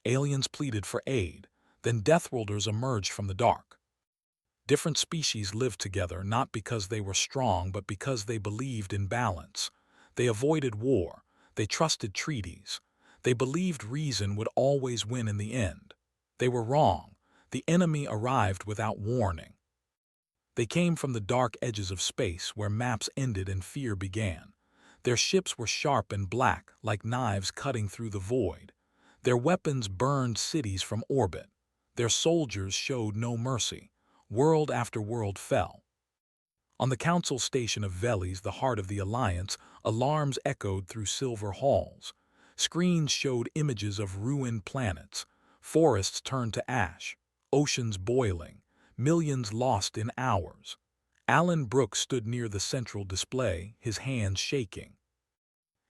Aliens pleaded for aid. Then Deathworlders emerged from the dark. Different species lived together not because they were strong but because they believed in balance. They avoided war. They trusted treaties. They believed reason would always win in the end. They were wrong. The enemy arrived without warning. They came from the dark edges of space where maps ended and fear began. Their ships were sharp and black, like knives cutting through the void. Their weapons burned cities from orbit. Their soldiers showed no mercy. World after world fell. On the council station of Veles, the heart of the Alliance, alarms echoed through silver halls. Screens showed images of ruined planets. Forests turned to ash. Oceans boiling. Millions lost in hours. Alan Brooks stood near the central display, his hands shaking.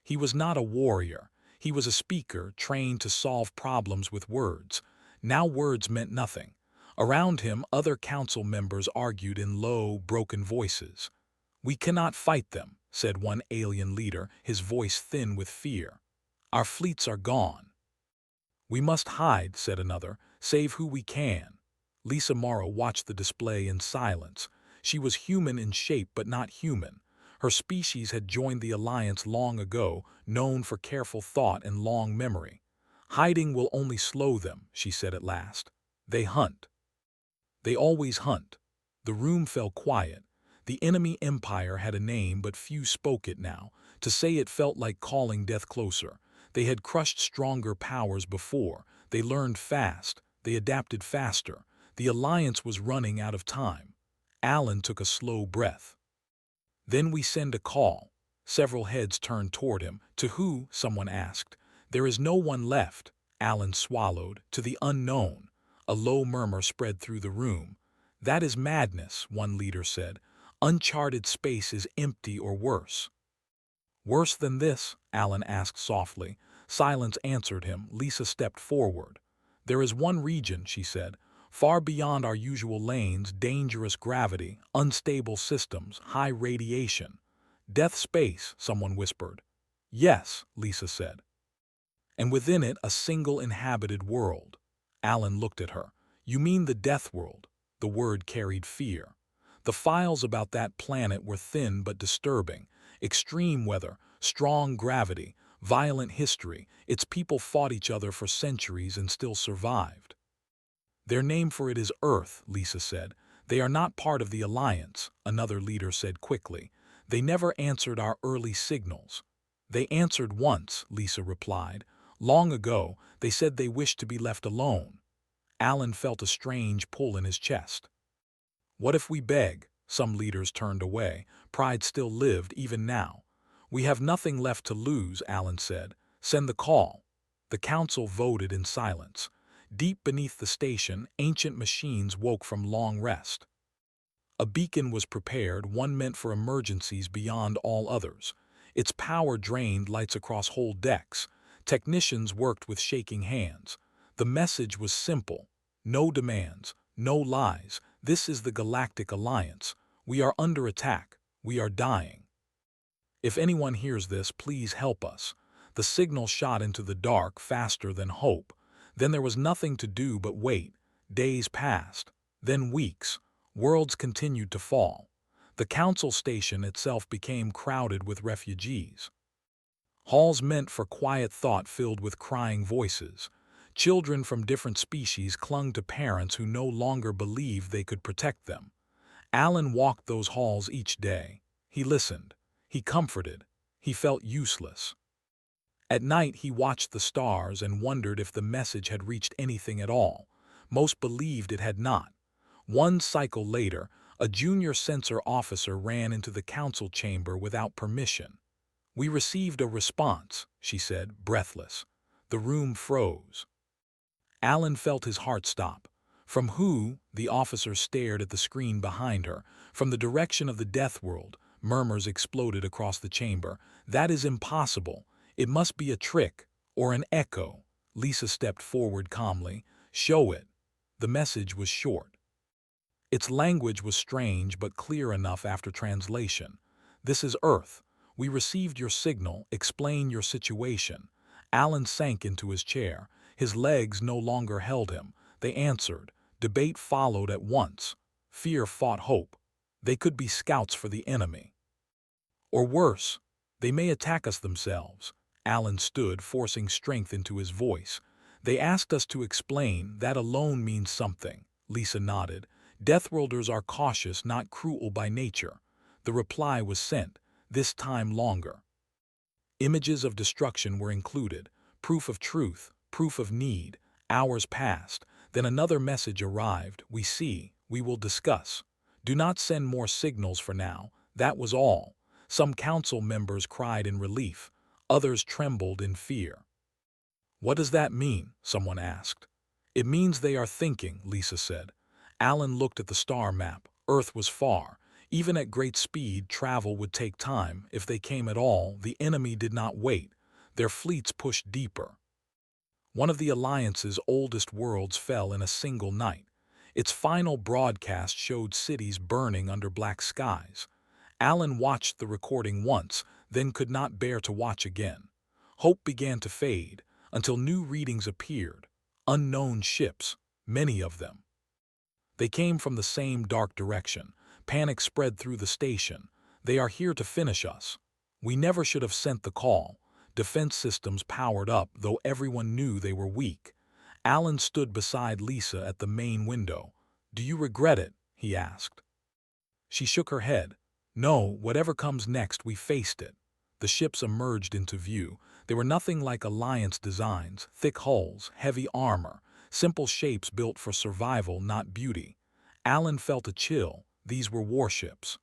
He was not a warrior. He was a speaker trained to solve problems with words. Now words meant nothing. Around him, other council members argued in low, broken voices. "We cannot fight them," said one alien leader, his voice thin with fear. "Our fleets are gone." "We must hide," said another, "save who we can." Lisa Morrow watched the display in silence. She was human in shape but not human. Her species had joined the Alliance long ago, known for careful thought and long memory. "Hiding will only slow them," she said at last. "They hunt. They always hunt." The room fell quiet. The enemy empire had a name, but few spoke it now. To say it felt like calling death closer. They had crushed stronger powers before. They learned fast. They adapted faster. The Alliance was running out of time. Alan took a slow breath. "Then we send a call." Several heads turned toward him. "To who?" someone asked. "There is no one left." Alan swallowed. "To the unknown." A low murmur spread through the room. "That is madness," one leader said. "Uncharted space is empty or worse." "Worse than this?" Alan asked softly. Silence answered him. Lisa stepped forward. "There is one region," she said, "far beyond our usual lanes, dangerous gravity, unstable systems, high radiation." "Death space," someone whispered. "Yes," Lisa said. "And within it a single inhabited world." Alan looked at her. "You mean the death world?" The word carried fear. The files about that planet were thin but disturbing. Extreme weather, strong gravity, violent history. Its people fought each other for centuries and still survived. "Their name for it is Earth," Lisa said. "They are not part of the Alliance," another leader said quickly. "They never answered our early signals." "They answered once," Lisa replied. "Long ago, they said they wished to be left alone." Alan felt a strange pull in his chest. "What if we beg?" Some leaders turned away. Pride still lived, even now. "We have nothing left to lose," Alan said. "Send the call." The council voted in silence. Deep beneath the station, ancient machines woke from long rest. A beacon was prepared, one meant for emergencies beyond all others. Its power drained lights across whole decks. Technicians worked with shaking hands. The message was simple. No demands, no lies. This is the Galactic Alliance. We are under attack. We are dying. If anyone hears this, please help us. The signal shot into the dark faster than hope. Then there was nothing to do but wait. Days passed. Then weeks. Worlds continued to fall. The council station itself became crowded with refugees. Halls meant for quiet thought filled with crying voices. Children from different species clung to parents who no longer believed they could protect them. Alan walked those halls each day. He listened. He comforted. He felt useless. At night he watched the stars and wondered if the message had reached anything at all. Most believed it had not. One cycle later, a junior censor officer ran into the council chamber without permission. "We received a response," she said, breathless. The room froze. Alan felt his heart stop. "From who?" The officer stared at the screen behind her. "From the direction of the death world." Murmurs exploded across the chamber. "That is impossible. It must be a trick, or an echo." Lisa stepped forward calmly. "Show it." The message was short. Its language was strange but clear enough after translation. "This is Earth. We received your signal. Explain your situation." Alan sank into his chair. His legs no longer held him. They answered. Debate followed at once. Fear fought hope. They could be scouts for the enemy. Or worse, they may attack us themselves. Alan stood, forcing strength into his voice. They asked us to explain. That alone means something. Lisa nodded. Deathworlders are cautious, not cruel by nature. The reply was sent, this time longer. Images of destruction were included, proof of truth, proof of need. Hours passed, then another message arrived. We see, we will discuss. Do not send more signals for now. That was all. Some council members cried in relief. Others trembled in fear. What does that mean? Someone asked. It means they are thinking, Lisa said. Alan looked at the star map. Earth was far. Even at great speed, travel would take time. If they came at all, the enemy did not wait. Their fleets pushed deeper. One of the Alliance's oldest worlds fell in a single night. Its final broadcast showed cities burning under black skies. Alan watched the recording once, then could not bear to watch again. Hope began to fade, until new readings appeared. Unknown ships, many of them. They came from the same dark direction. Panic spread through the station. They are here to finish us. We never should have sent the call. Defense systems powered up, though everyone knew they were weak. Alan stood beside Lisa at the main window. Do you regret it? He asked. She shook her head. No, whatever comes next, we faced it. The ships emerged into view. They were nothing like Alliance designs, thick hulls, heavy armor, simple shapes built for survival, not beauty. Alan felt a chill. These were warships.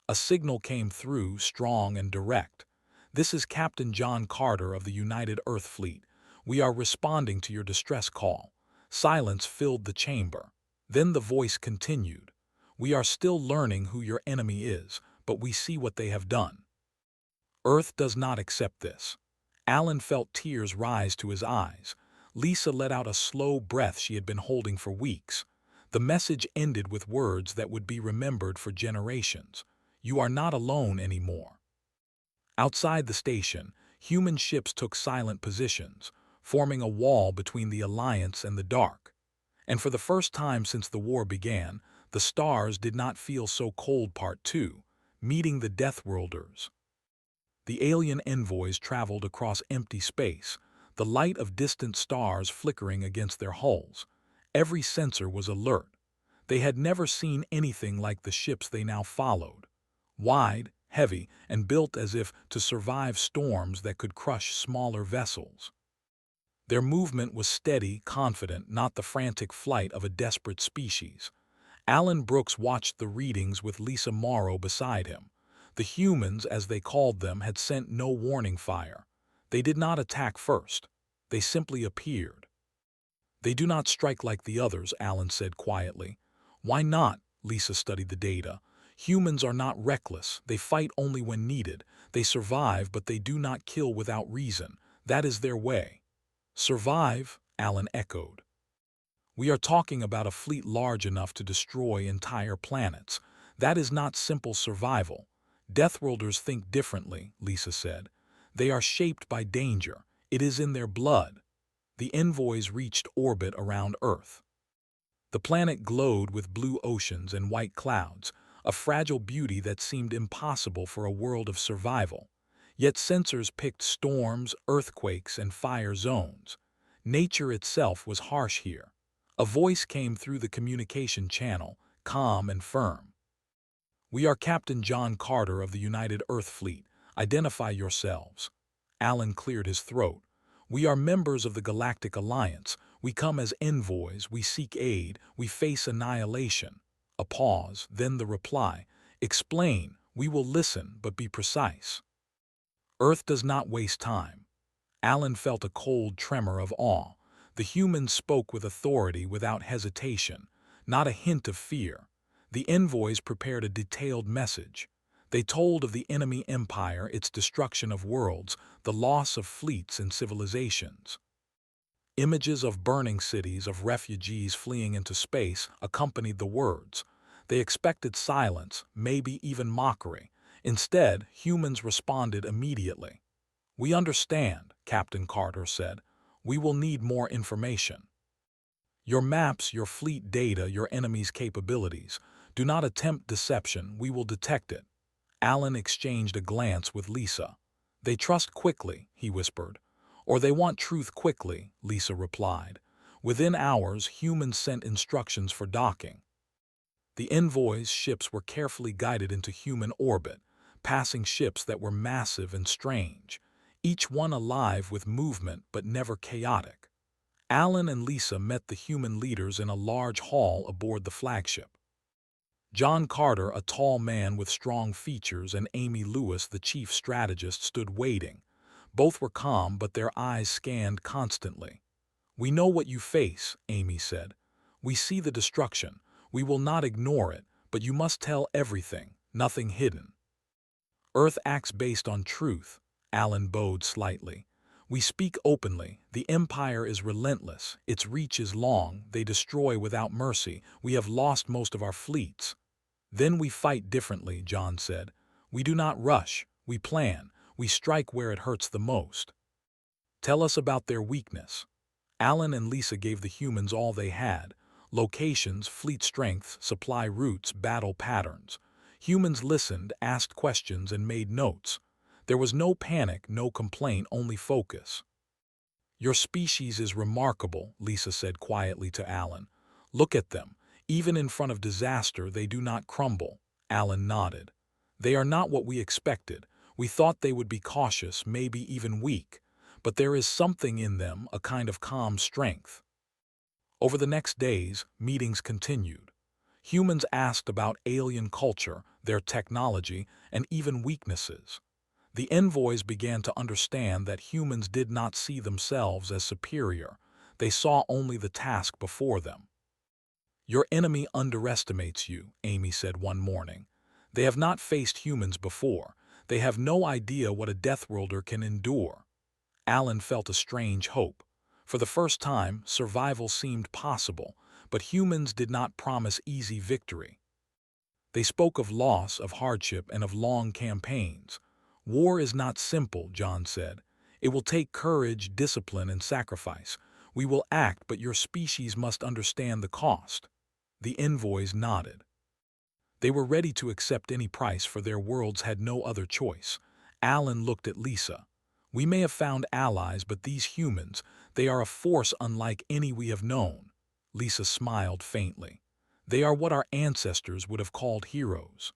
A signal came through, strong and direct. This is Captain John Carter of the United Earth Fleet. We are responding to your distress call. Silence filled the chamber. Then the voice continued. We are still learning who your enemy is, but we see what they have done. Earth does not accept this. Alan felt tears rise to his eyes. Lisa let out a slow breath she had been holding for weeks. The message ended with words that would be remembered for generations. You are not alone anymore. Outside the station, human ships took silent positions, forming a wall between the Alliance and the dark. And for the first time since the war began, the stars did not feel so cold. Part 2, Meeting the Deathworlders. The alien envoys traveled across empty space, the light of distant stars flickering against their hulls. Every sensor was alert. They had never seen anything like the ships they now followed. Wide, heavy, and built as if to survive storms that could crush smaller vessels. Their movement was steady, confident, not the frantic flight of a desperate species. Alan Brooks watched the readings with Lisa Morrow beside him. The humans, as they called them, had sent no warning fire. They did not attack first. They simply appeared. They do not strike like the others, Alan said quietly. Why not? Lisa studied the data. Humans are not reckless. They fight only when needed. They survive, but they do not kill without reason. That is their way. Survive? Alan echoed. We are talking about a fleet large enough to destroy entire planets. That is not simple survival. Deathworlders think differently, Lisa said. They are shaped by danger. It is in their blood. The envoys reached orbit around Earth. The planet glowed with blue oceans and white clouds, a fragile beauty that seemed impossible for a world of survival. Yet sensors picked storms, earthquakes, and fire zones. Nature itself was harsh here. A voice came through the communication channel, calm and firm. We are Captain John Carter of the United Earth Fleet. Identify yourselves. Alan cleared his throat. We are members of the Galactic Alliance. We come as envoys. We seek aid. We face annihilation. A pause, then the reply. Explain. We will listen, but be precise. Earth does not waste time. Alan felt a cold tremor of awe. The humans spoke with authority, without hesitation, not a hint of fear. The envoys prepared a detailed message. They told of the enemy empire, its destruction of worlds, the loss of fleets and civilizations. Images of burning cities, of refugees fleeing into space, accompanied the words. They expected silence, maybe even mockery. Instead, humans responded immediately. We understand, Captain Carter said. We will need more information. Your maps, your fleet data, your enemy's capabilities. Do not attempt deception, we will detect it. Alan exchanged a glance with Lisa. They trust quickly, he whispered. Or they want truth quickly, Lisa replied. Within hours, humans sent instructions for docking. The envoys' ships were carefully guided into human orbit, passing ships that were massive and strange, each one alive with movement but never chaotic. Alan and Lisa met the human leaders in a large hall aboard the flagship. John Carter, a tall man with strong features, and Amy Lewis, the chief strategist, stood waiting. Both were calm, but their eyes scanned constantly. "We know what you face," Amy said. "We see the destruction. We will not ignore it, but you must tell everything, nothing hidden." "Earth acts based on truth," Alan bowed slightly. "We speak openly. The Empire is relentless. Its reach is long. They destroy without mercy. We have lost most of our fleets." "Then we fight differently," John said. "We do not rush. We plan. We strike where it hurts the most." "Tell us about their weakness." Alan and Lisa gave the humans all they had: locations, fleet strength, supply routes, battle patterns. Humans listened, asked questions, and made notes. There was no panic, no complaint, only focus. "Your species is remarkable," Lisa said quietly to Alan. "Look at them. Even in front of disaster, they do not crumble." Alan nodded. "They are not what we expected. We thought they would be cautious, maybe even weak. But there is something in them, a kind of calm strength." Over the next days, meetings continued. Humans asked about alien culture, their technology, and even weaknesses. The envoys began to understand that humans did not see themselves as superior. They saw only the task before them. "Your enemy underestimates you," Amy said one morning. "They have not faced humans before. They have no idea what a Deathworlder can endure." Alan felt a strange hope. For the first time, survival seemed possible, but humans did not promise easy victory. They spoke of loss, of hardship, and of long campaigns. "War is not simple," John said. "It will take courage, discipline, and sacrifice. We will act, but your species must understand the cost." The envoys nodded. They were ready to accept any price, for their worlds had no other choice. Alan looked at Lisa. "We may have found allies, but these humans, they are a force unlike any we have known." Lisa smiled faintly. "They are what our ancestors would have called heroes.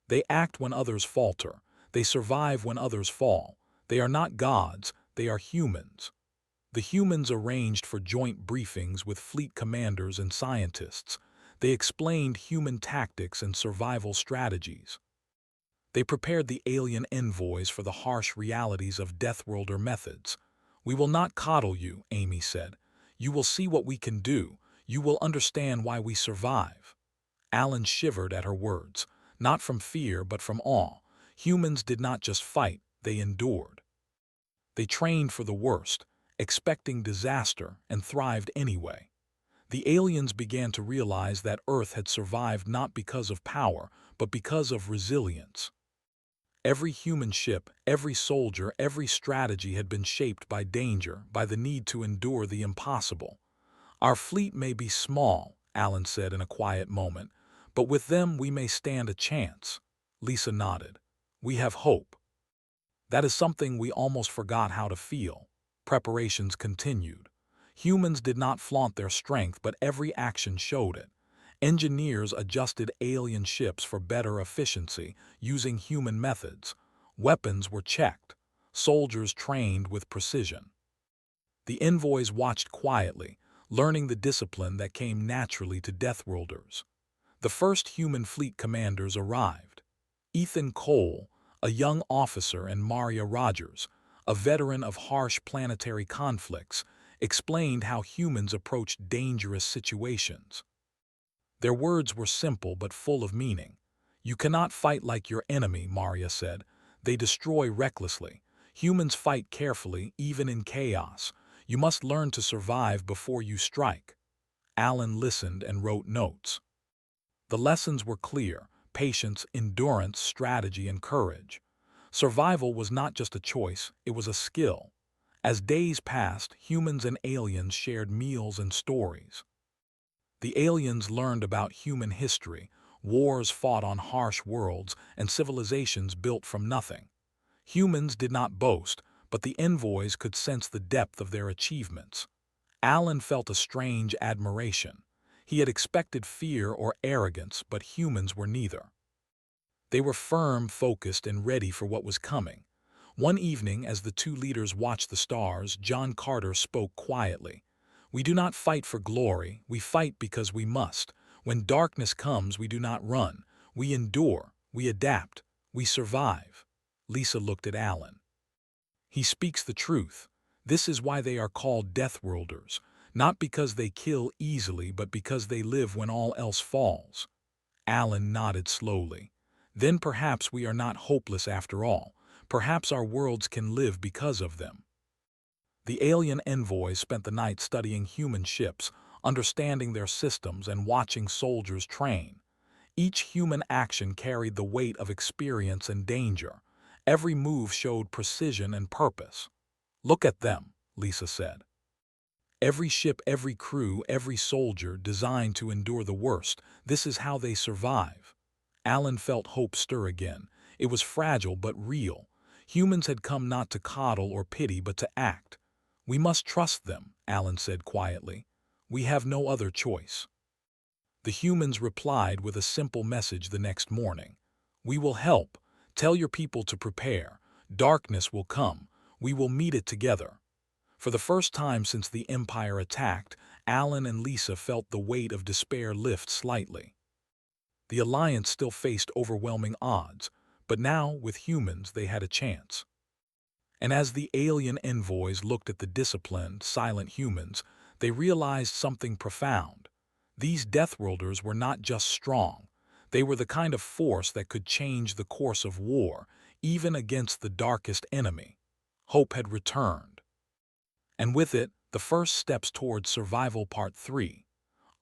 They act when others falter. They survive when others fall. They are not gods, they are humans." The humans arranged for joint briefings with fleet commanders and scientists. They explained human tactics and survival strategies. They prepared the alien envoys for the harsh realities of Deathworlder methods. "We will not coddle you," Amy said. "You will see what we can do. You will understand why we survive." Alan shivered at her words, not from fear but from awe. Humans did not just fight, they endured. They trained for the worst, expecting disaster, and thrived anyway. The aliens began to realize that Earth had survived not because of power, but because of resilience. Every human ship, every soldier, every strategy had been shaped by danger, by the need to endure the impossible. "Our fleet may be small," Alan said in a quiet moment, "but with them we may stand a chance." Lisa nodded. "We have hope." That is something we almost forgot how to feel. Preparations continued. Humans did not flaunt their strength, but every action showed it. Engineers adjusted alien ships for better efficiency, using human methods. Weapons were checked. Soldiers trained with precision. The envoys watched quietly, learning the discipline that came naturally to Deathworlders. The first human fleet commanders arrived. Ethan Cole, a young officer, and Maria Rogers, a veteran of harsh planetary conflicts, explained how humans approached dangerous situations. Their words were simple but full of meaning. "You cannot fight like your enemy," Maria said. "They destroy recklessly. Humans fight carefully, even in chaos. You must learn to survive before you strike." Alan listened and wrote notes. The lessons were clear: patience, endurance, strategy, and courage. Survival was not just a choice, it was a skill. As days passed, humans and aliens shared meals and stories. The aliens learned about human history, wars fought on harsh worlds, and civilizations built from nothing. Humans did not boast, but the envoys could sense the depth of their achievements. Alan felt a strange admiration. He had expected fear or arrogance, but humans were neither. They were firm, focused, and ready for what was coming. One evening, as the two leaders watched the stars, John Carter spoke quietly. "We do not fight for glory, we fight because we must. When darkness comes, we do not run. We endure, we adapt, we survive." Lisa looked at Alan. "He speaks the truth. This is why they are called Deathworlders, not because they kill easily, but because they live when all else falls." Alan nodded slowly. "Then perhaps we are not hopeless after all. Perhaps our worlds can live because of them." The alien envoys spent the night studying human ships, understanding their systems, and watching soldiers train. Each human action carried the weight of experience and danger. Every move showed precision and purpose. "Look at them," Lisa said. "Every ship, every crew, every soldier designed to endure the worst. This is how they survive." Alan felt hope stir again. It was fragile but real. Humans had come not to coddle or pity, but to act. "We must trust them," Alan said quietly. "We have no other choice." The humans replied with a simple message the next morning. "We will help. Tell your people to prepare. Darkness will come. We will meet it together." For the first time since the Empire attacked, Alan and Lisa felt the weight of despair lift slightly. The Alliance still faced overwhelming odds, but now, with humans, they had a chance. And as the alien envoys looked at the disciplined, silent humans, they realized something profound. These Deathworlders were not just strong. They were the kind of force that could change the course of war, even against the darkest enemy. Hope had returned. And with it, the first steps towards survival. Part 3.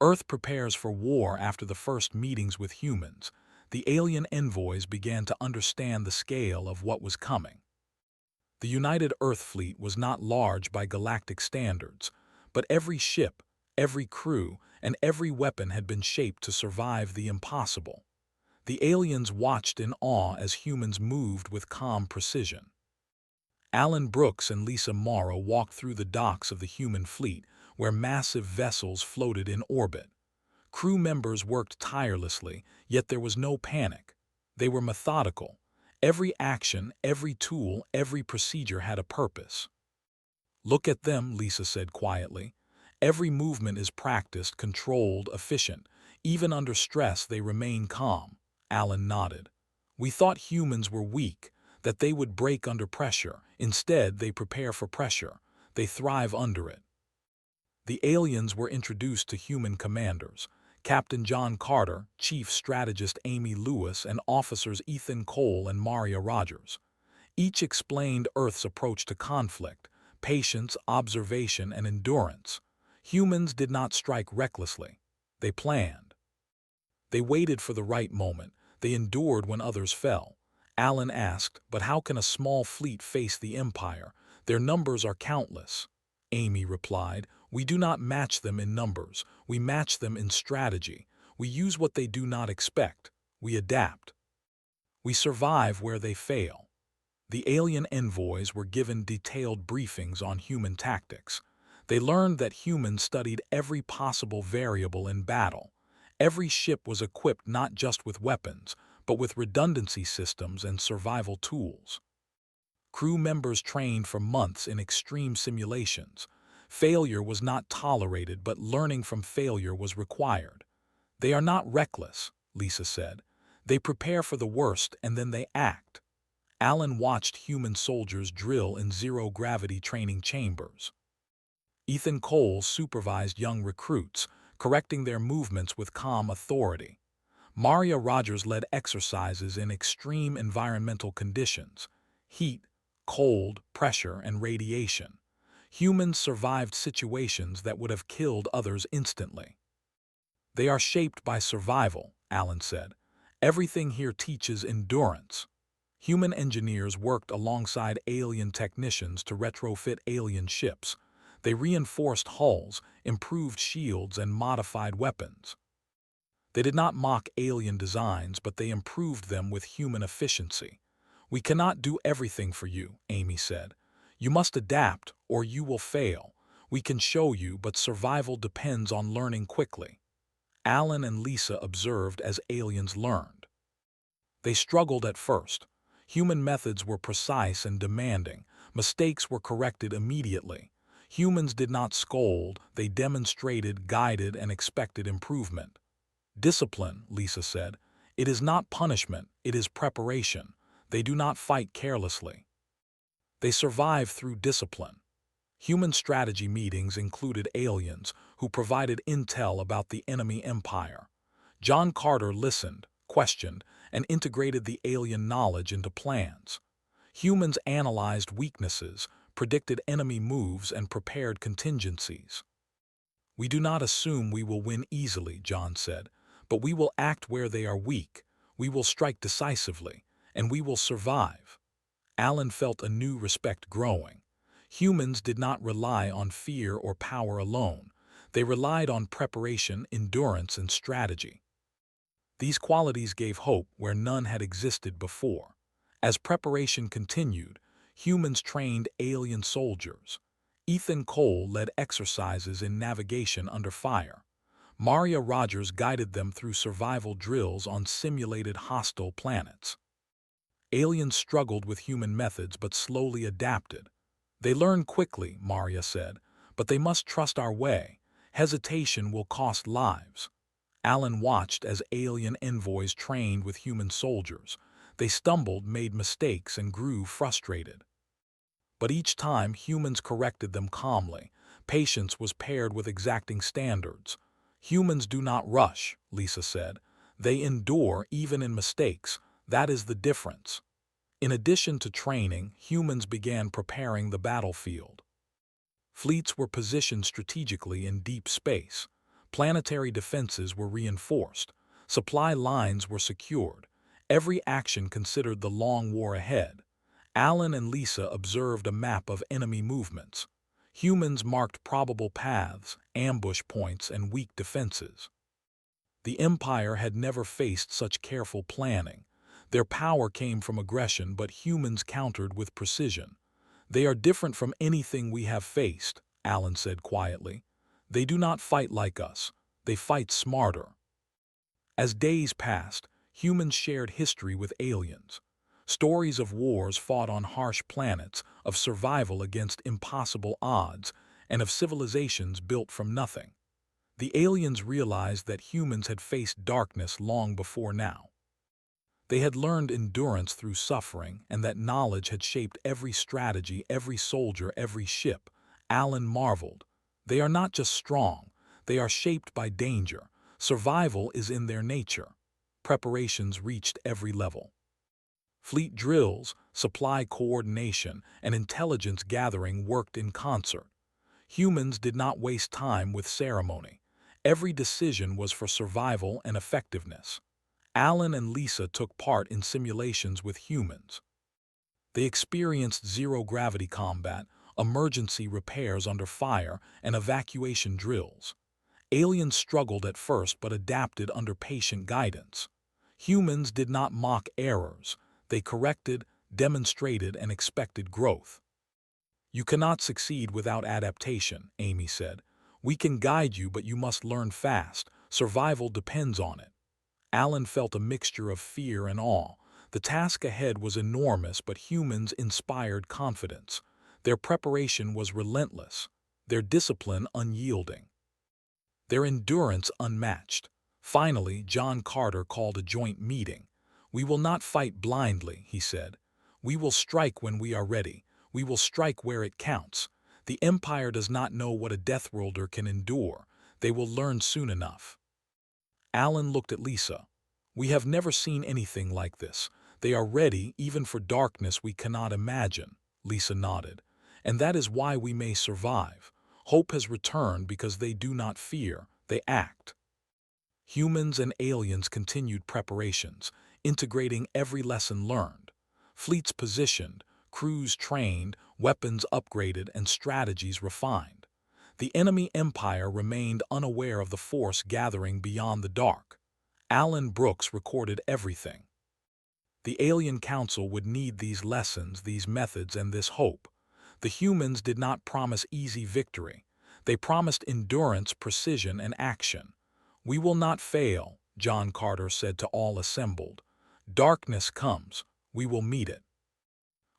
Earth prepares for war. After the first meetings with humans, the alien envoys began to understand the scale of what was coming. The United Earth Fleet was not large by galactic standards, but every ship, every crew, and every weapon had been shaped to survive the impossible. The aliens watched in awe as humans moved with calm precision. Alan Brooks and Lisa Morrow walked through the docks of the human fleet, where massive vessels floated in orbit. Crew members worked tirelessly, yet there was no panic. They were methodical. Every action, every tool, every procedure had a purpose. "Look at them," Lisa said quietly. "Every movement is practiced, controlled, efficient. Even under stress, they remain calm." Alan nodded. "We thought humans were weak, that they would break under pressure. Instead, they prepare for pressure. They thrive under it." The aliens were introduced to human commanders: Captain John Carter, Chief Strategist Amy Lewis, and Officers Ethan Cole and Maria Rogers. Each explained Earth's approach to conflict: patience, observation, and endurance. Humans did not strike recklessly. They planned. They waited for the right moment. They endured when others fell. Alan asked, "But how can a small fleet face the Empire? Their numbers are countless." Amy replied, "We do not match them in numbers. We match them in strategy. We use what they do not expect. We adapt. We survive where they fail." The alien envoys were given detailed briefings on human tactics. They learned that humans studied every possible variable in battle. Every ship was equipped not just with weapons, but with redundancy systems and survival tools. Crew members trained for months in extreme simulations. Failure was not tolerated, but learning from failure was required. "They are not reckless," Lisa said. "They prepare for the worst and then they act." Alan watched human soldiers drill in zero-gravity training chambers. Ethan Cole supervised young recruits, correcting their movements with calm authority. Maria Rogers led exercises in extreme environmental conditions: heat, cold, pressure, and radiation. Humans survived situations that would have killed others instantly. "They are shaped by survival," Alan said. "Everything here teaches endurance." Human engineers worked alongside alien technicians to retrofit alien ships. They reinforced hulls, improved shields, and modified weapons. They did not mock alien designs, but they improved them with human efficiency. "We cannot do everything for you," Amy said. "You must adapt, or you will fail. We can show you, but survival depends on learning quickly." Alan and Lisa observed as aliens learned. They struggled at first. Human methods were precise and demanding. Mistakes were corrected immediately. Humans did not scold, they demonstrated, guided, and expected improvement. "Discipline," Lisa said. "It is not punishment, it is preparation. They do not fight carelessly. They survive through discipline." Human strategy meetings included aliens who provided intel about the enemy empire. John Carter listened, questioned, and integrated the alien knowledge into plans. Humans analyzed weaknesses, predicted enemy moves, and prepared contingencies. "We do not assume we will win easily," John said, "but we will act where they are weak. We will strike decisively, and we will survive." Alan felt a new respect growing. Humans did not rely on fear or power alone. They relied on preparation, endurance, and strategy. These qualities gave hope where none had existed before. As preparation continued, humans trained alien soldiers. Ethan Cole led exercises in navigation under fire. Maria Rogers guided them through survival drills on simulated hostile planets. Aliens struggled with human methods but slowly adapted. "They learn quickly," Maria said, "but they must trust our way. Hesitation will cost lives." Alan watched as alien envoys trained with human soldiers. They stumbled, made mistakes, and grew frustrated. But each time, humans corrected them calmly. Patience was paired with exacting standards. "Humans do not rush," Lisa said. "They endure even in mistakes. That is the difference." In addition to training, humans began preparing the battlefield. Fleets were positioned strategically in deep space. Planetary defenses were reinforced. Supply lines were secured. Every action considered the long war ahead. Alan and Lisa observed a map of enemy movements. Humans marked probable paths, ambush points, and weak defenses. The Empire had never faced such careful planning. Their power came from aggression, but humans countered with precision. "They are different from anything we have faced," Alan said quietly. "They do not fight like us. They fight smarter." As days passed, humans shared history with aliens. Stories of wars fought on harsh planets, of survival against impossible odds, and of civilizations built from nothing. The aliens realized that humans had faced darkness long before now. They had learned endurance through suffering, and that knowledge had shaped every strategy, every soldier, every ship. Alan marveled. They are not just strong, they are shaped by danger. Survival is in their nature. Preparations reached every level. Fleet drills, supply coordination, and intelligence gathering worked in concert. Humans did not waste time with ceremony. Every decision was for survival and effectiveness. Alan and Lisa took part in simulations with humans. They experienced zero-gravity combat, emergency repairs under fire, and evacuation drills. Aliens struggled at first but adapted under patient guidance. Humans did not mock errors. They corrected, demonstrated, and expected growth. "You cannot succeed without adaptation," Amy said. "We can guide you, but you must learn fast. Survival depends on it." Alan felt a mixture of fear and awe. The task ahead was enormous, but humans inspired confidence. Their preparation was relentless, their discipline unyielding, their endurance unmatched. Finally, John Carter called a joint meeting. "We will not fight blindly," he said. "We will strike when we are ready. We will strike where it counts. The Empire does not know what a Deathworlder can endure. They will learn soon enough." Alan looked at Lisa. "We have never seen anything like this. They are ready even for darkness we cannot imagine," Lisa nodded. "And that is why we may survive. Hope has returned because they do not fear, they act." Humans and aliens continued preparations, integrating every lesson learned. Fleets positioned, crews trained, weapons upgraded, and strategies refined. The enemy empire remained unaware of the force gathering beyond the dark. Alan Brooks recorded everything. The alien council would need these lessons, these methods, and this hope. The humans did not promise easy victory. They promised endurance, precision, and action. "We will not fail," John Carter said to all assembled. "Darkness comes. We will meet it.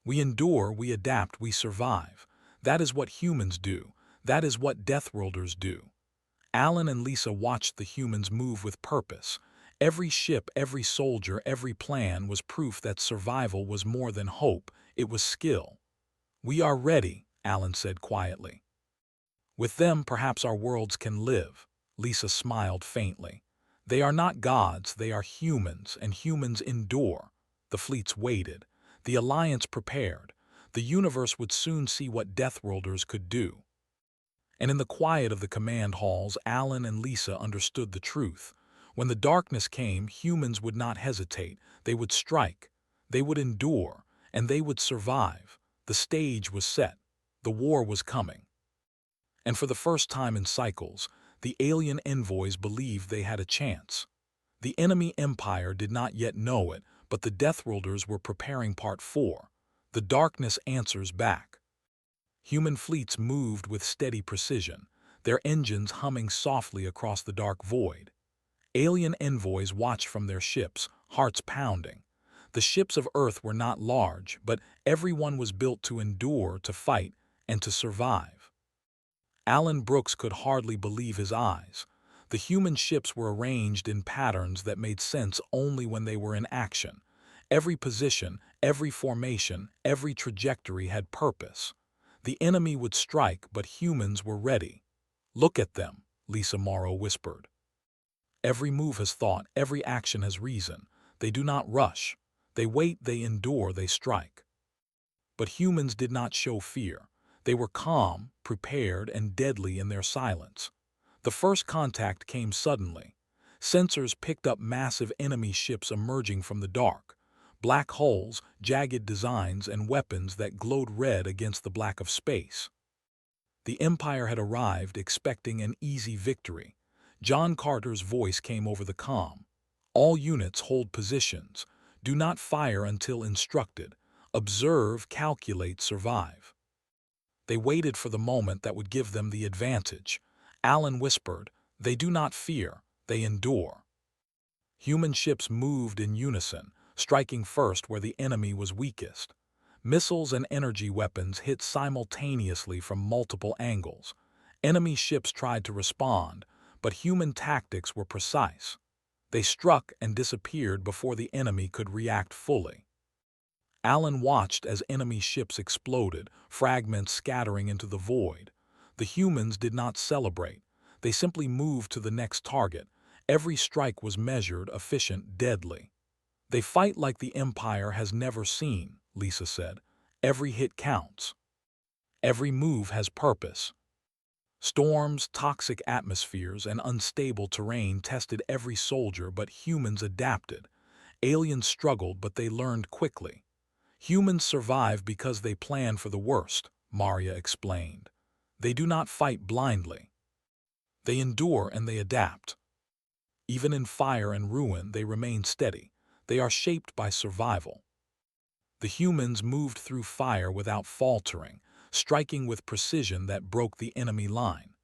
We endure, we adapt, we survive. That is what humans do. That is what Deathworlders do." Alan and Lisa watched the humans move with purpose. Every ship, every soldier, every plan was proof that survival was more than hope, it was skill. "We are ready," Alan said quietly. "With them, perhaps our worlds can live." Lisa smiled faintly. "They are not gods, they are humans, and humans endure." The fleets waited. The Alliance prepared. The universe would soon see what Deathworlders could do. And in the quiet of the command halls, Alan and Lisa understood the truth. When the darkness came, humans would not hesitate. They would strike. They would endure. And they would survive. The stage was set. The war was coming. And for the first time in cycles, the alien envoys believed they had a chance. The enemy empire did not yet know it, but the Deathworlders were preparing Part 4. The darkness answers back. Human fleets moved with steady precision, their engines humming softly across the dark void. Alien envoys watched from their ships, hearts pounding. The ships of Earth were not large, but everyone was built to endure, to fight, and to survive. Alan Brooks could hardly believe his eyes. The human ships were arranged in patterns that made sense only when they were in action. Every position, every formation, every trajectory had purpose. The enemy would strike, but humans were ready. "Look at them," Lisa Morrow whispered. "Every move has thought, every action has reason. They do not rush. They wait, they endure, they strike." But humans did not show fear. They were calm, prepared, and deadly in their silence. The first contact came suddenly. Sensors picked up massive enemy ships emerging from the dark. Black hulls, jagged designs, and weapons that glowed red against the black of space. The Empire had arrived, expecting an easy victory. John Carter's voice came over the comm. "All units hold positions. Do not fire until instructed. Observe, calculate, survive." They waited for the moment that would give them the advantage. Alan whispered, "They do not fear, they endure." Human ships moved in unison, striking first where the enemy was weakest. Missiles and energy weapons hit simultaneously from multiple angles. Enemy ships tried to respond, but human tactics were precise. They struck and disappeared before the enemy could react fully. Alan watched as enemy ships exploded, fragments scattering into the void. The humans did not celebrate. They simply moved to the next target. Every strike was measured, efficient, deadly. "They fight like the Empire has never seen," Lisa said. "Every hit counts. Every move has purpose." Storms, toxic atmospheres, and unstable terrain tested every soldier, but humans adapted. Aliens struggled, but they learned quickly. "Humans survive because they plan for the worst," Maria explained. "They do not fight blindly. They endure and they adapt. Even in fire and ruin, they remain steady. They are shaped by survival." The humans moved through fire without faltering, striking with precision that broke the enemy line.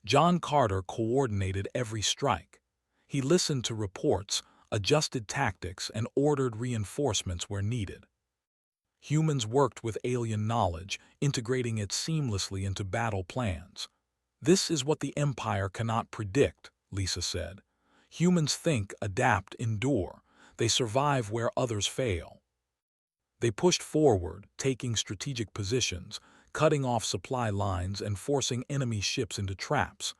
John Carter coordinated every strike. He listened to reports, adjusted tactics, and ordered reinforcements where needed. Humans worked with alien knowledge, integrating it seamlessly into battle plans. "This is what the Empire cannot predict," Lisa said. "Humans think, adapt, endure. They survive where others fail." They pushed forward, taking strategic positions, cutting off supply lines, and forcing enemy ships into traps.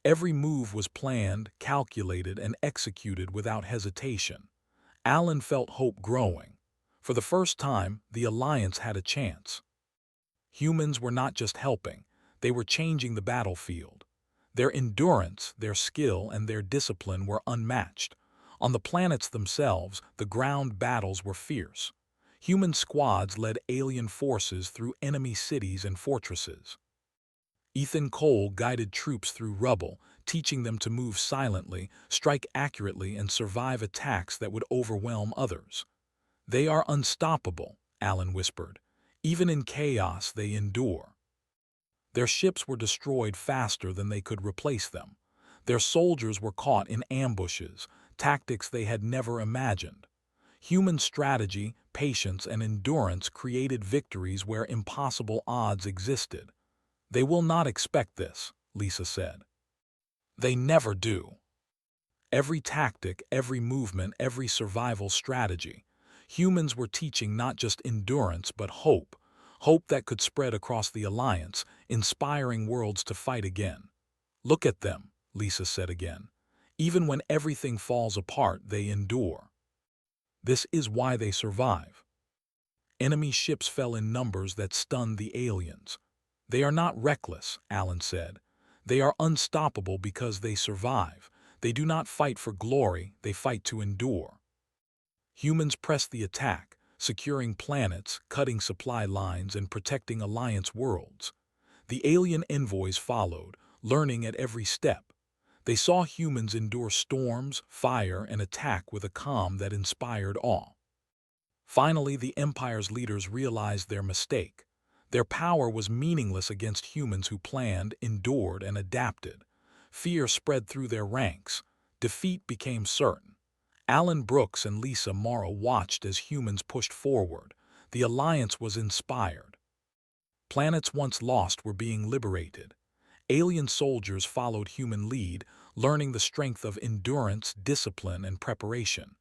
Every move was planned, calculated, and executed without hesitation. Alan felt hope growing. For the first time, the Alliance had a chance. Humans were not just helping, they were changing the battlefield. Their endurance, their skill, and their discipline were unmatched. On the planets themselves, the ground battles were fierce. Human squads led alien forces through enemy cities and fortresses. Ethan Cole guided troops through rubble, teaching them to move silently, strike accurately, and survive attacks that would overwhelm others. "They are unstoppable," Alan whispered. "Even in chaos, they endure." Their ships were destroyed faster than they could replace them. Their soldiers were caught in ambushes, tactics they had never imagined. Human strategy, patience, and endurance created victories where impossible odds existed. "They will not expect this," Lisa said. "They never do." Every tactic, every movement, every survival strategy. Humans were teaching not just endurance but hope. Hope that could spread across the Alliance, inspiring worlds to fight again. "Look at them," Lisa said again. "Even when everything falls apart, they endure. This is why they survive." Enemy ships fell in numbers that stunned the aliens. "They are not reckless," Alan said. "They are unstoppable because they survive. They do not fight for glory, they fight to endure." Humans pressed the attack, securing planets, cutting supply lines, and protecting Alliance worlds. The alien envoys followed, learning at every step. They saw humans endure storms, fire, and attack with a calm that inspired awe. Finally, the Empire's leaders realized their mistake. Their power was meaningless against humans who planned, endured, and adapted. Fear spread through their ranks. Defeat became certain. Alan Brooks and Lisa Morrow watched as humans pushed forward. The Alliance was inspired. Planets once lost were being liberated. Alien soldiers followed human lead, learning the strength of endurance, discipline, and preparation.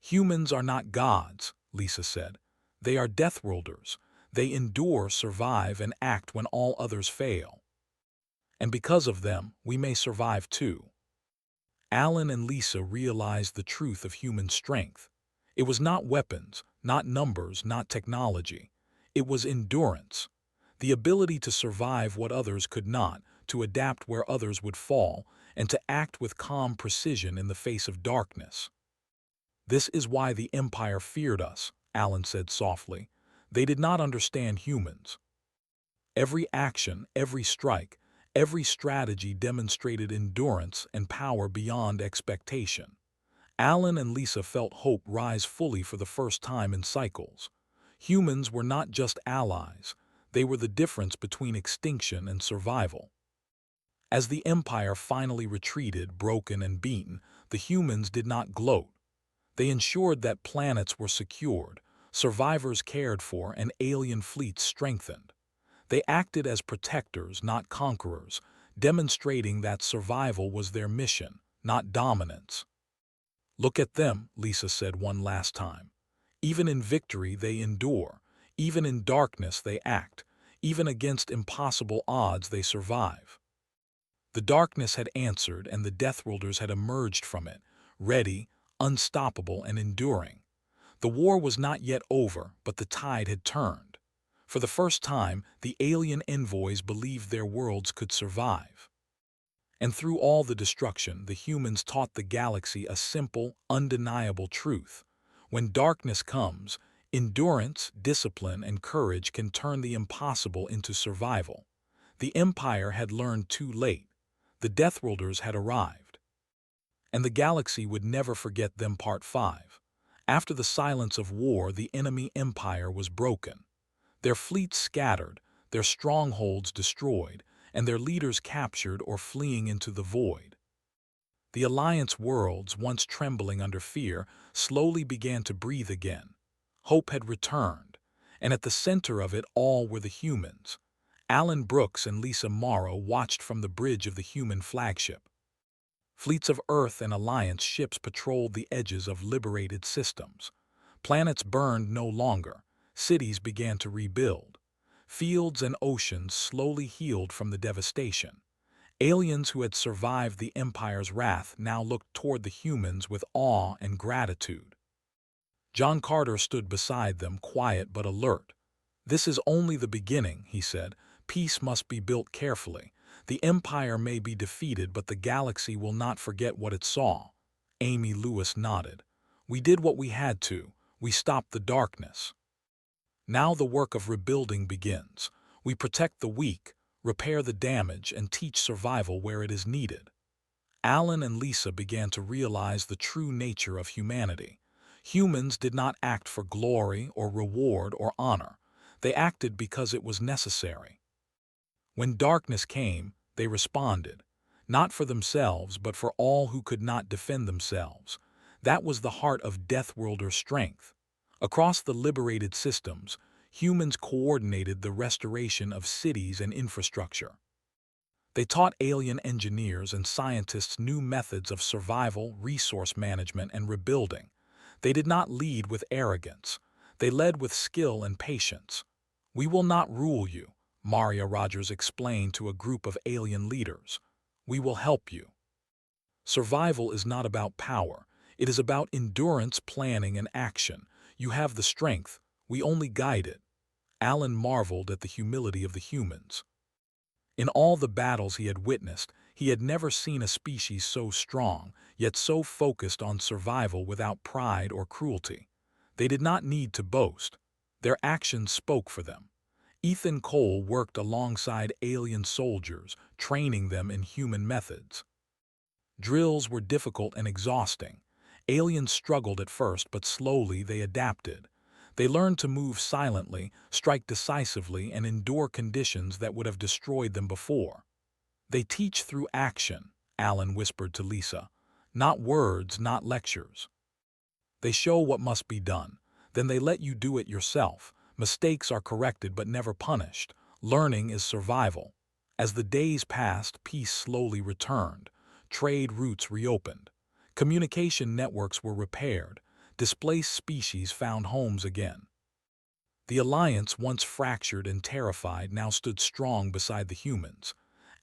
"Humans are not gods," Lisa said. "They are Deathworlders. They endure, survive, and act when all others fail. And because of them, we may survive too." Alan and Lisa realized the truth of human strength. It was not weapons, not numbers, not technology. It was endurance. The ability to survive what others could not, to adapt where others would fall, and to act with calm precision in the face of darkness. "This is why the Empire feared us," Alan said softly. "They did not understand humans." Every action, every strike, every strategy demonstrated endurance and power beyond expectation. Alan and Lisa felt hope rise fully for the first time in cycles. Humans were not just allies, they were the difference between extinction and survival. As the Empire finally retreated, broken and beaten, the humans did not gloat. They ensured that planets were secured, survivors cared for, and alien fleets strengthened. They acted as protectors, not conquerors, demonstrating that survival was their mission, not dominance. "Look at them," Lisa said one last time. "Even in victory they endure. Even in darkness they act. Even against impossible odds they survive." The darkness had answered, and the Deathworlders had emerged from it, ready, unstoppable, and enduring. The war was not yet over, but the tide had turned. For the first time, the alien envoys believed their worlds could survive. And through all the destruction, the humans taught the galaxy a simple, undeniable truth. When darkness comes, endurance, discipline, and courage can turn the impossible into survival. The Empire had learned too late. The Deathworlders had arrived. And the galaxy would never forget them. Part 5. After the silence of war, the enemy empire was broken. Their fleets scattered, their strongholds destroyed, and their leaders captured or fleeing into the void. The Alliance worlds, once trembling under fear, slowly began to breathe again. Hope had returned, and at the center of it all were the humans. Alan Brooks and Lisa Morrow watched from the bridge of the human flagship. Fleets of Earth and Alliance ships patrolled the edges of liberated systems. Planets burned no longer. Cities began to rebuild. Fields and oceans slowly healed from the devastation. Aliens who had survived the Empire's wrath now looked toward the humans with awe and gratitude. John Carter stood beside them, quiet but alert. "This is only the beginning," he said. "Peace must be built carefully. The Empire may be defeated, but the galaxy will not forget what it saw." Amy Lewis nodded. "We did what we had to. We stopped the darkness." Now the work of rebuilding begins. We protect the weak, repair the damage, and teach survival where it is needed. Alan and Lisa began to realize the true nature of humanity. Humans did not act for glory or reward or honor. They acted because it was necessary. When darkness came, they responded, not for themselves but for all who could not defend themselves. That was the heart of Deathworlders' strength. Across the liberated systems, humans coordinated the restoration of cities and infrastructure. They taught alien engineers and scientists new methods of survival, resource management, and rebuilding. They did not lead with arrogance. They led with skill and patience. "We will not rule you," Maria Rogers explained to a group of alien leaders. "We will help you." Survival is not about power. It is about endurance, planning, and action. You have the strength. We only guide it. Alan marveled at the humility of the humans. In all the battles he had witnessed, he had never seen a species so strong, yet so focused on survival without pride or cruelty. They did not need to boast. Their actions spoke for them. Ethan Cole worked alongside alien soldiers, training them in human methods. Drills were difficult and exhausting. Aliens struggled at first, but slowly they adapted. They learned to move silently, strike decisively, and endure conditions that would have destroyed them before. "They teach through action," Alan whispered to Lisa. "Not words, not lectures. They show what must be done. Then they let you do it yourself. Mistakes are corrected but never punished. Learning is survival." As the days passed, peace slowly returned. Trade routes reopened. Communication networks were repaired. Displaced species found homes again. The alliance, once fractured and terrified, now stood strong beside the humans.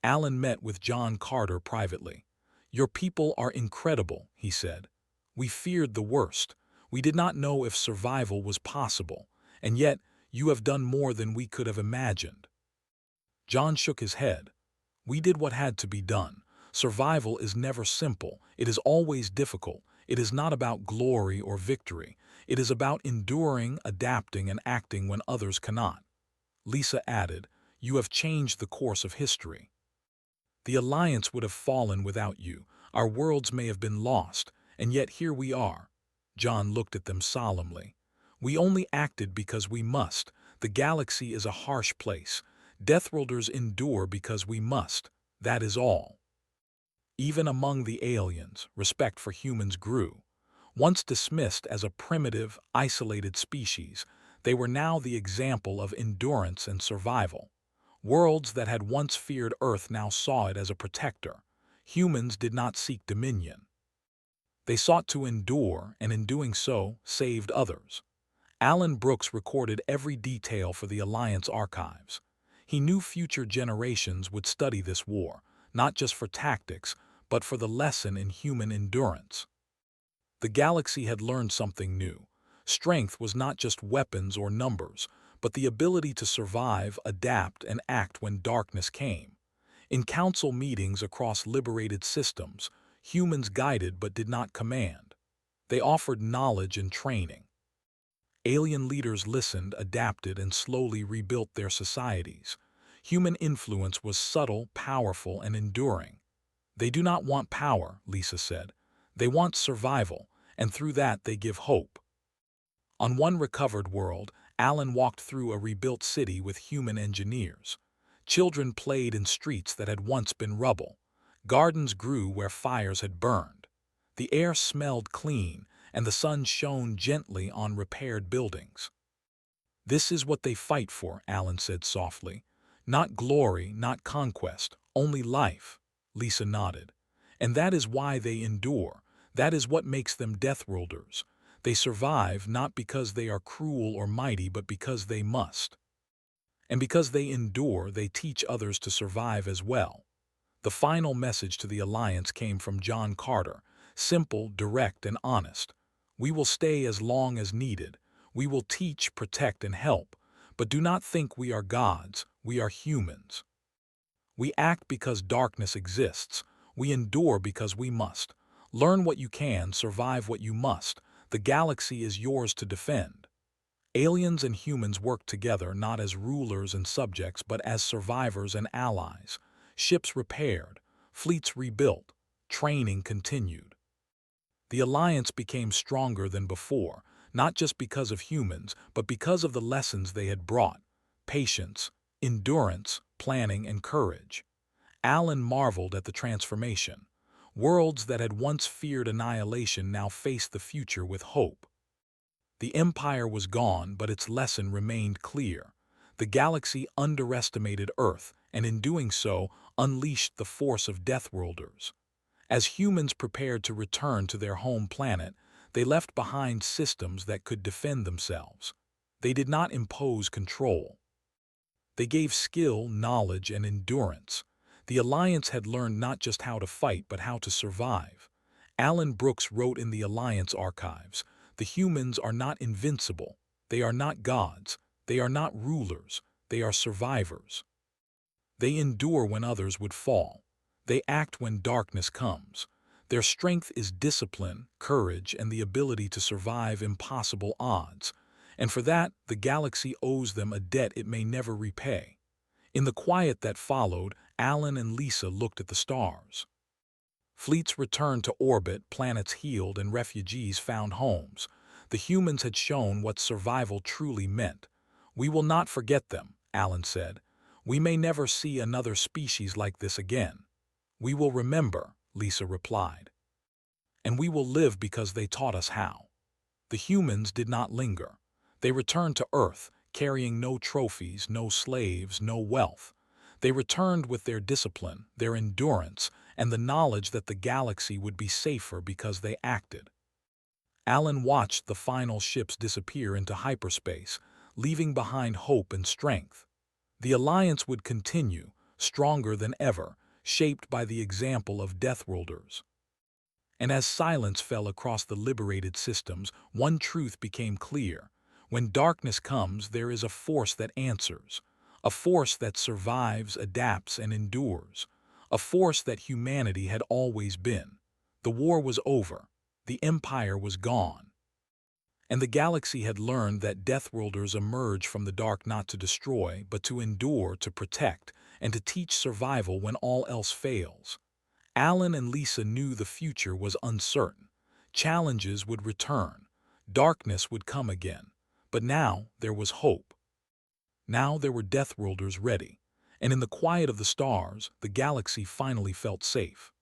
Alan met with John Carter privately. "Your people are incredible," he said. "We feared the worst. We did not know if survival was possible, and yet you have done more than we could have imagined." John shook his head. "We did what had to be done. Survival is never simple. It is always difficult. It is not about glory or victory. It is about enduring, adapting, and acting when others cannot." Lisa added, "You have changed the course of history. The alliance would have fallen without you. Our worlds may have been lost, and yet here we are." John looked at them solemnly. "We only acted because we must. The galaxy is a harsh place. Deathworlders endure because we must. That is all." Even among the aliens, respect for humans grew. Once dismissed as a primitive, isolated species, they were now the example of endurance and survival. Worlds that had once feared Earth now saw it as a protector. Humans did not seek dominion. They sought to endure, and in doing so, saved others. Alan Brooks recorded every detail for the Alliance archives. He knew future generations would study this war, not just for tactics, but for the lesson in human endurance. The galaxy had learned something new. Strength was not just weapons or numbers, but the ability to survive, adapt, and act when darkness came. In council meetings across liberated systems, humans guided but did not command. They offered knowledge and training. Alien leaders listened, adapted, and slowly rebuilt their societies. Human influence was subtle, powerful, and enduring. "They do not want power," Lisa said. "They want survival, and through that they give hope." On one recovered world, Alan walked through a rebuilt city with human engineers. Children played in streets that had once been rubble. Gardens grew where fires had burned. The air smelled clean, and the sun shone gently on repaired buildings. "This is what they fight for," Alan said softly. "Not glory, not conquest, only life." Lisa nodded. "And that is why they endure. That is what makes them Deathworlders. They survive not because they are cruel or mighty, but because they must. And because they endure, they teach others to survive as well." The final message to the Alliance came from John Carter, simple, direct, and honest. "We will stay as long as needed. We will teach, protect, and help. But do not think we are gods. We are humans. We act because darkness exists. We endure because we must. Learn what you can, survive what you must. The galaxy is yours to defend." Aliens and humans worked together not as rulers and subjects but as survivors and allies. Ships repaired, fleets rebuilt, training continued. The alliance became stronger than before, not just because of humans, but because of the lessons they had brought: patience, endurance, planning, and courage. Alan marveled at the transformation. Worlds that had once feared annihilation now faced the future with hope. The Empire was gone, but its lesson remained clear. The galaxy underestimated Earth, and in doing so, unleashed the force of Deathworlders. As humans prepared to return to their home planet, they left behind systems that could defend themselves. They did not impose control. They gave skill, knowledge, and endurance. The Alliance had learned not just how to fight, but how to survive. Alan Brooks wrote in the Alliance archives, "The humans are not invincible. They are not gods. They are not rulers. They are survivors. They endure when others would fall. They act when darkness comes. Their strength is discipline, courage, and the ability to survive impossible odds. And for that, the galaxy owes them a debt it may never repay." In the quiet that followed, Alan and Lisa looked at the stars. Fleets returned to orbit, planets healed, and refugees found homes. The humans had shown what survival truly meant. "We will not forget them," Alan said. "We may never see another species like this again." "We will remember," Lisa replied. "And we will live because they taught us how." The humans did not linger. They returned to Earth, carrying no trophies, no slaves, no wealth. They returned with their discipline, their endurance, and the knowledge that the galaxy would be safer because they acted. Alan watched the final ships disappear into hyperspace, leaving behind hope and strength. The Alliance would continue, stronger than ever, shaped by the example of Deathworlders. And as silence fell across the liberated systems, one truth became clear. When darkness comes, there is a force that answers. A force that survives, adapts, and endures. A force that humanity had always been. The war was over. The Empire was gone. And the galaxy had learned that Deathworlders emerge from the dark not to destroy, but to endure, to protect, and to teach survival when all else fails. Alan and Lisa knew the future was uncertain. Challenges would return. Darkness would come again. But now there was hope. Now there were Deathworlders ready. And in the quiet of the stars, the galaxy finally felt safe.